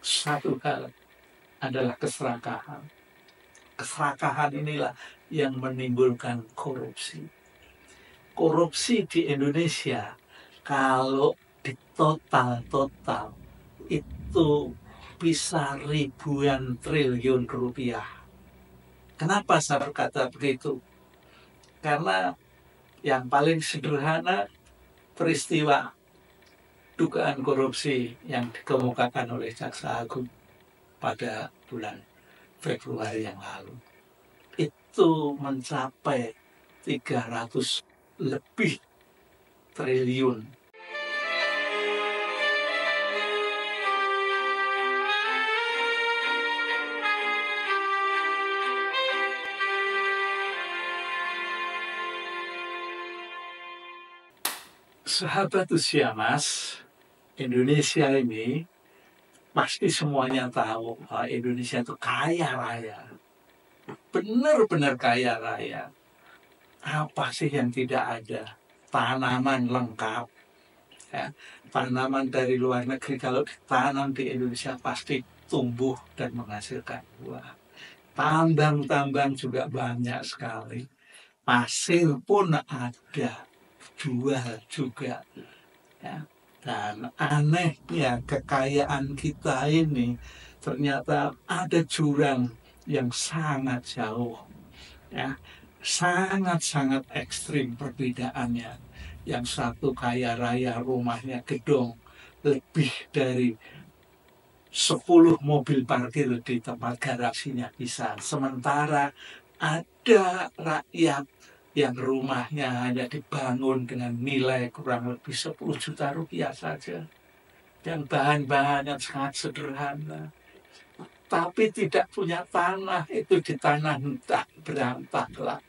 Satu hal adalah keserakahan. Keserakahan inilah yang menimbulkan korupsi. Korupsi di Indonesia kalau di total itu bisa ribuan triliun rupiah. Kenapa saya berkata begitu? Karena yang paling sederhana peristiwa dugaan korupsi yang dikemukakan oleh Jaksa Agung pada bulan Februari yang lalu itu mencapai 300 lebih triliun. Sahabat usia Mas, Indonesia ini pasti semuanya tahu bahwa Indonesia itu kaya raya. Benar-benar kaya raya. Apa sih yang tidak ada? Tanaman lengkap. Ya, tanaman dari luar negeri kalau ditanam di Indonesia pasti tumbuh dan menghasilkan buah. Tambang-tambang juga banyak sekali. Pasir pun ada, jual juga. Ya. Dan anehnya kekayaan kita ini ternyata ada jurang yang sangat jauh. Ya, sangat-sangat ekstrim perbedaannya. Yang satu kaya raya, rumahnya gedung, lebih dari 10 mobil parkir di tempat garasinya bisa. Sementara ada rakyat yang rumahnya hanya dibangun dengan nilai kurang lebih 10 juta rupiah saja. Yang bahan-bahannya sangat sederhana. Tapi tidak punya tanah, itu di tanah entah berantaklah.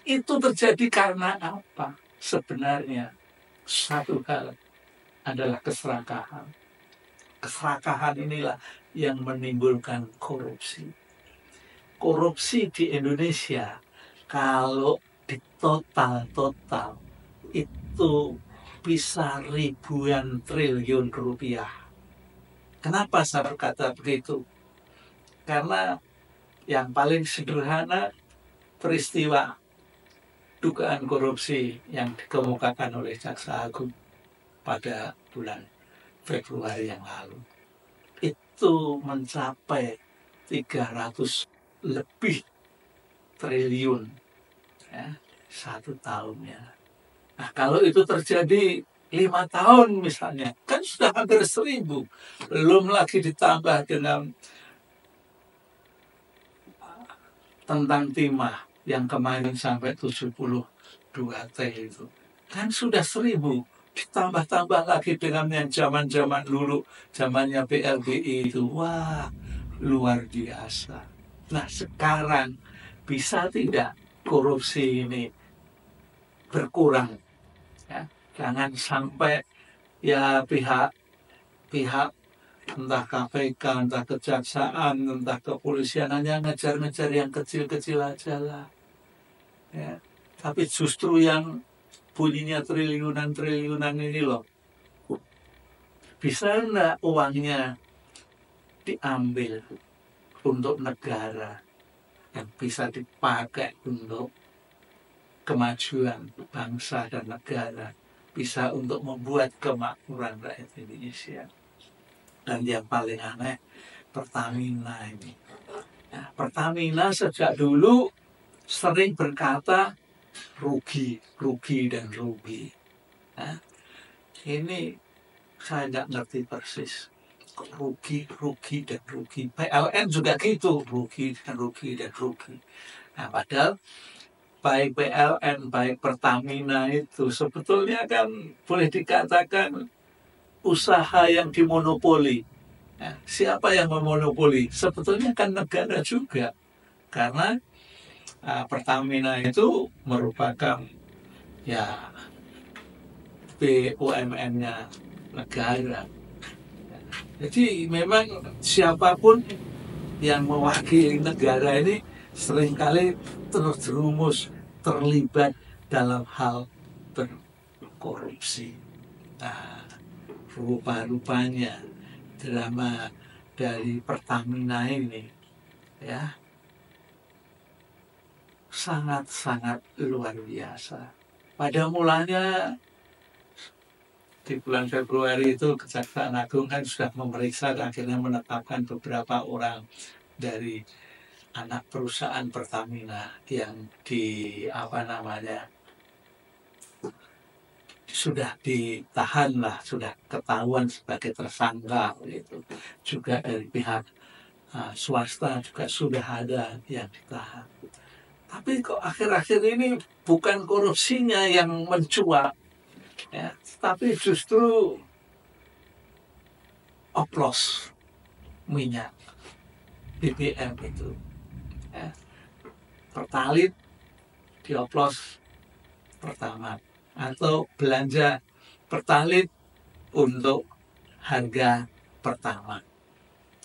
Itu terjadi karena apa? Sebenarnya satu hal adalah keserakahan. Keserakahan inilah yang menimbulkan korupsi. Korupsi di Indonesia kalau di total itu bisa ribuan triliun rupiah. Kenapa saya berkata begitu? Karena yang paling sederhana peristiwa dugaan korupsi yang dikemukakan oleh Jaksa Agung pada bulan Februari yang lalu itu mencapai 300 lebih triliun, ya, satu tahunnya. Nah, kalau itu terjadi 5 tahun misalnya, kan sudah hampir 1.000. Belum lagi ditambah dengan tentang timah yang kemarin sampai 72 T itu. Kan sudah 1.000. Ditambah-tambah lagi dengan yang zaman-zaman dulu, zamannya PLBI itu. Wah, luar biasa. Nah, sekarang bisa tidak korupsi ini berkurang? Ya, jangan sampai ya pihak entah KPK, entah kejaksaan, entah kepolisian hanya ngejar-ngejar yang kecil-kecil aja lah. Ya. Tapi justru yang bunyinya triliunan ini loh, bisa enggak uangnya diambil untuk negara yang bisa dipakai untuk kemajuan bangsa dan negara, bisa untuk membuat kemakmuran rakyat Indonesia. Dan yang paling aneh, Pertamina ini. Nah, Pertamina sejak dulu sering berkata rugi. Nah, ini saya tidak ngerti persis. Rugi. PLN juga gitu, rugi. Nah, padahal baik PLN, baik Pertamina itu sebetulnya kan boleh dikatakan usaha yang dimonopoli. Nah, siapa yang memonopoli? Sebetulnya kan negara juga. Karena Pertamina itu merupakan ya BUMN-nya negara. Jadi memang siapapun yang mewakili negara ini seringkali terjerumus, terlibat dalam hal berkorupsi. Nah, rupa-rupanya drama dari Pertamina ini ya sangat-sangat luar biasa. Pada mulanya di bulan Februari itu Kejaksaan Agung kan sudah memeriksa dan akhirnya menetapkan beberapa orang dari anak perusahaan Pertamina yang sudah ditahan lah, sudah ketahuan sebagai tersangka gitu. Juga dari pihak swasta juga sudah ada yang ditahan. Tapi kok akhir-akhir ini bukan korupsinya yang mencuat, ya, tapi justru oplos minyak BBM itu, ya. Pertalit dioplos pertama atau belanja pertalit untuk harga pertama,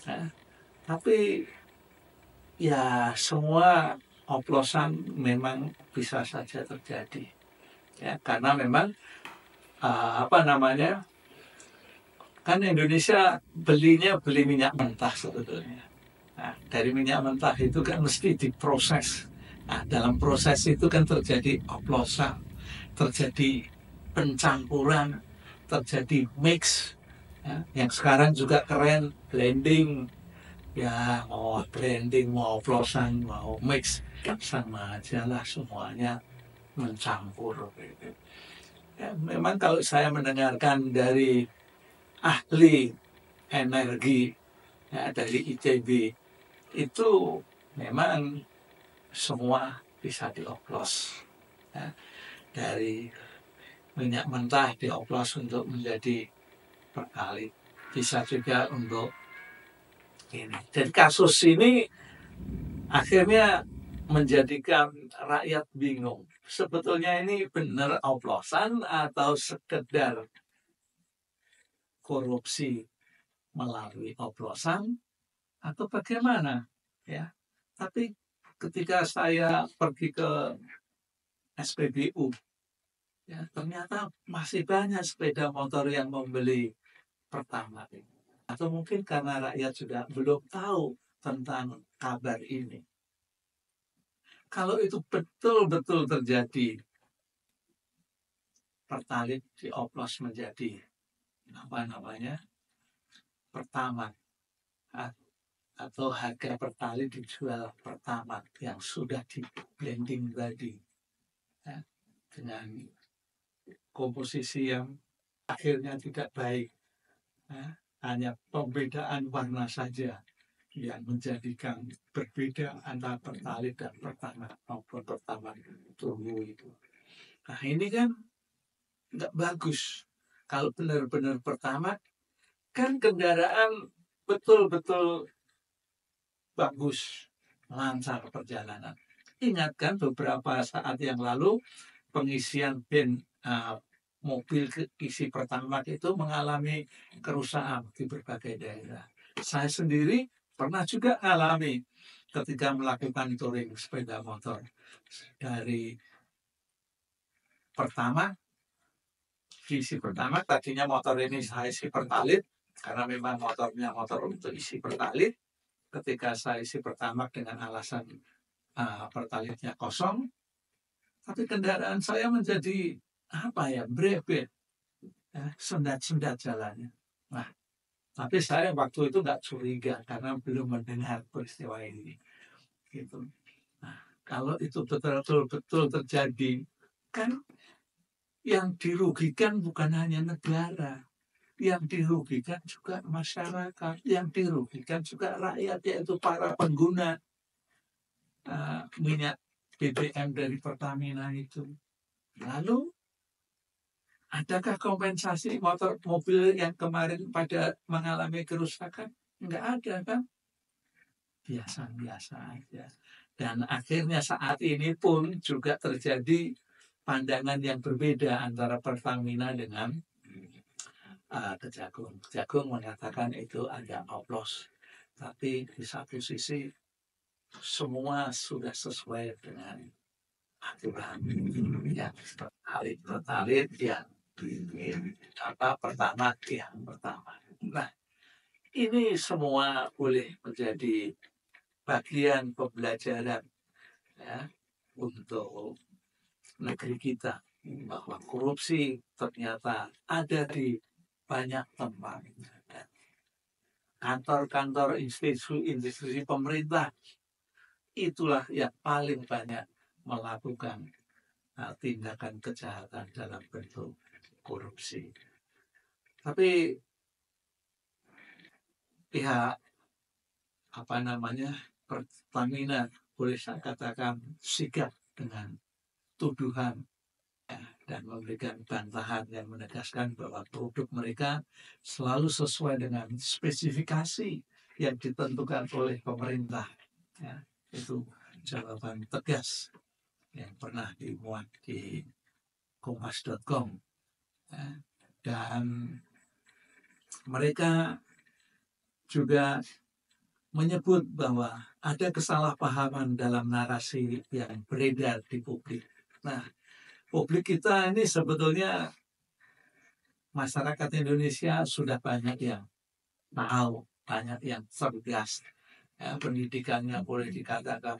ya. Tapi ya semua oplosan memang bisa saja terjadi, ya, karena memang kan Indonesia beli minyak mentah sebetulnya. Nah, dari minyak mentah itu kan mesti diproses. Nah, dalam proses itu kan terjadi oplosan, terjadi pencampuran, terjadi mix, ya. Yang sekarang juga keren blending, ya, mau blending, mau oplosan, mau mix, sama aja lah, semuanya mencampur. Ya, memang kalau saya mendengarkan dari ahli energi, ya, dari ITB itu memang semua bisa dioplos, ya. Dari minyak mentah dioplos untuk menjadi pertalit, bisa juga untuk ini. Jadi kasus ini akhirnya menjadikan rakyat bingung. Sebetulnya ini benar oplosan atau sekedar korupsi melalui oplosan atau bagaimana, ya. Tapi ketika saya pergi ke SPBU, ya, ternyata masih banyak sepeda motor yang membeli Pertamax. Atau mungkin karena rakyat juga belum tahu tentang kabar ini. Kalau itu betul-betul terjadi, Pertalit dioplos menjadi Pertamax, atau harga Pertalit dijual Pertamax yang sudah di blending tadi, ya, dengan komposisi yang akhirnya tidak baik, ya, hanya pembedaan warna saja yang menjadikan berbeda antara Pertalit dan Pertamax maupun Pertamax turbo itu. Nah, ini kan nggak bagus. Kalau benar-benar Pertamax kan kendaraan betul-betul bagus, lancar perjalanan. Ingatkan beberapa saat yang lalu pengisian mobil isi Pertamax itu mengalami kerusakan di berbagai daerah. Saya sendiri pernah juga alami ketika melakukan touring sepeda motor dari Pertamax, isi Pertamax. Tadinya motor ini saya isi Pertalit karena memang motornya motor untuk isi Pertalit. Ketika saya isi Pertamax dengan alasan Pertalitnya kosong, tapi kendaraan saya menjadi brebet, ya, sendat-sendat jalannya. Nah, tapi saya waktu itu nggak curiga karena belum mendengar peristiwa ini. Gitu. Nah, kalau itu betul-betul terjadi, kan yang dirugikan bukan hanya negara, yang dirugikan juga masyarakat, yang dirugikan juga rakyat, yaitu para pengguna minyak BBM dari Pertamina itu. Lalu, adakah kompensasi mobil yang kemarin pada mengalami kerusakan? Enggak ada, kan? Biasa-biasa aja. Dan akhirnya saat ini pun juga terjadi pandangan yang berbeda antara Pertamina dengan Kejagung. Kejagung mengatakan itu ada oplos. Tapi di satu sisi semua sudah sesuai dengan aturan yang Pertalit yang Pertamax yang pertama. Nah, Ini semua boleh menjadi bagian pembelajaran ya untuk negeri kita, bahwa korupsi ternyata ada di banyak tempat. Kantor-kantor institusi pemerintah itulah yang paling banyak melakukan tindakan kejahatan dalam bentuk korupsi. Tapi pihak Pertamina boleh saya katakan sigap dengan tuduhan dan memberikan bantahan yang menegaskan bahwa produk mereka selalu sesuai dengan spesifikasi yang ditentukan oleh pemerintah. Ya, itu jawaban tegas yang pernah dimuat di kompas.com. Ya, dan mereka juga menyebut bahwa ada kesalahpahaman dalam narasi yang beredar di publik. Nah, publik kita ini sebetulnya masyarakat Indonesia sudah banyak yang tahu, banyak yang cerdas. Ya, pendidikannya boleh dikatakan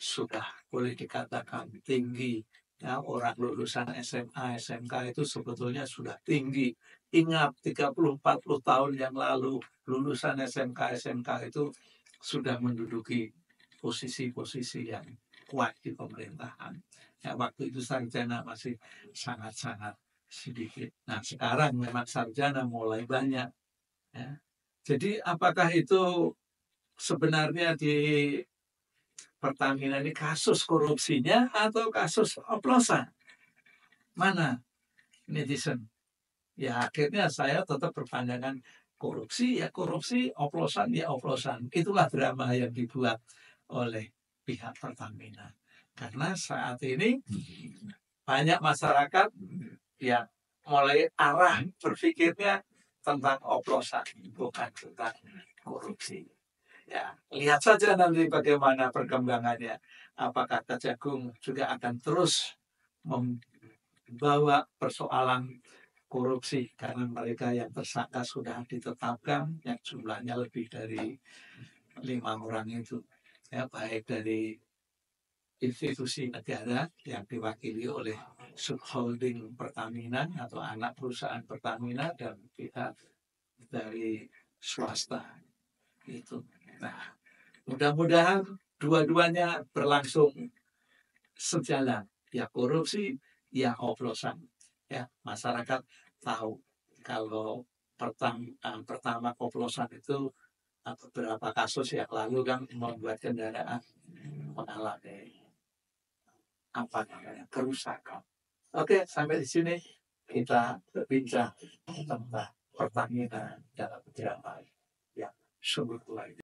sudah boleh dikatakan tinggi. Ya, orang lulusan SMA, SMK itu sebetulnya sudah tinggi. Ingat 30-40 tahun yang lalu lulusan SMK, SMK itu sudah menduduki posisi-posisi yang kuat di pemerintahan. Ya, waktu itu sarjana masih sangat-sangat sedikit. Nah, sekarang memang sarjana mulai banyak. Ya. Jadi apakah itu sebenarnya di Pertamina ini kasus korupsinya atau kasus oplosan? Mana netizen? Ya akhirnya saya tetap berpandangan korupsi ya korupsi, oplosan ya oplosan. Itulah drama yang dibuat oleh pihak Pertamina. Karena saat ini banyak masyarakat yang mulai arah berpikirnya tentang oplosan, bukan tentang korupsi. Ya, lihat saja nanti bagaimana perkembangannya. Apakah Kejagung juga akan terus membawa persoalan korupsi karena mereka yang tersangka sudah ditetapkan yang jumlahnya lebih dari 5 orang itu, ya, baik dari institusi negara yang diwakili oleh subholding Pertamina atau anak perusahaan Pertamina dan pihak dari swasta itu. Nah, mudah-mudahan dua-duanya berlangsung sejalan, ya korupsi, ya oplosan. Ya, masyarakat tahu kalau pertama oplosan itu beberapa kasus yang lalu kan membuat kendaraan mengalami kerusakan. Oke, sampai di sini kita berbincang tentang Pertamina dalam drama yang sungguh luar biasa.